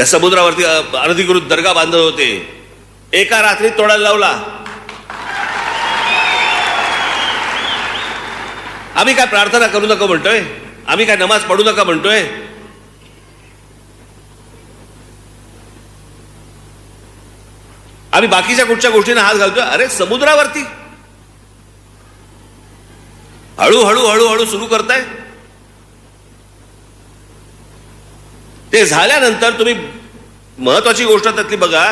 त्या समुद्रावरती अनधिकृत दर्गा बांधत होते, एका रात्रीत तोडायला लावला. आम्ही काय प्रार्थना करू नका म्हणतोय? आम्ही काय नमाज पढू नका म्हणतोय? आम्ही बाकीच्या कुठच्या गोष्टींना हात घालतोय? अरे समुद्रावरती हळूहळू हळूहळू सुरू करताय. ते झाल्यानंतर तुम्ही महत्वाची गोष्ट त्यातली बघा,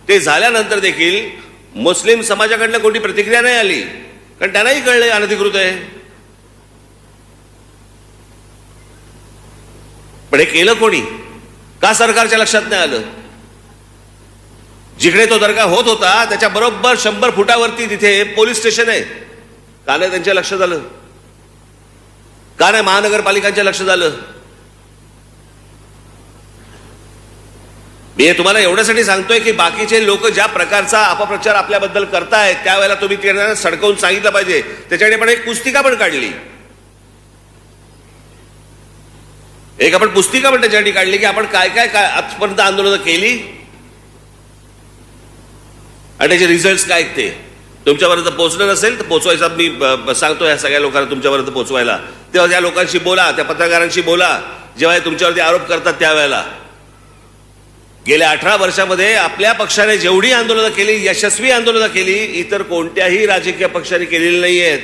ते झाल्यानंतर देखील मुस्लिम समाजाकडनं कोणती प्रतिक्रिया नाही आली, कारण त्यांनाही कळलंय अनधिकृत आहे. पण हे केलं कोणी? का सरकारच्या लक्षात नाही आलं? जिकडे तो दर्गा होत होता त्याच्या बरोबर 100 फुटावरती तिथे पोलीस स्टेशन आहे. का नाही त्यांच्या लक्षात आलं? का नाही महानगरपालिकांच्या लक्षात आलं? मी तुम्हाला एवढ्यासाठी सांगतोय की बाकीचे लोक ज्या प्रकारचा अपप्रचार आपल्याबद्दल करतायत त्यावेळेला तुम्ही त्यांना सडकवून सांगितलं पाहिजे. त्याच्याकडे पण एक पुस्तिका पण काढली, एक आपण पुस्तिका पण त्याच्यासाठी काढली की आपण काय काय काय आजपर्यंत आंदोलनं केली आणि त्याचे रिझल्ट काय ते तुमच्यापर्यंत पोहोचलं नसेल तर पोहोचवायचा मी सांगतो ह्या सगळ्या लोकांना तुमच्यापर्यंत पोहोचवायला. तेव्हा त्या लोकांशी बोला, त्या पत्रकारांशी बोला जेव्हा तुमच्यावरती आरोप करतात त्यावेळेला. गेल्या 18 वर्षामध्ये आपल्या पक्षाने जेवढी आंदोलनं केली, यशस्वी आंदोलनं केली, इतर कोणत्याही राजकीय पक्षाने केलेली नाही आहेत.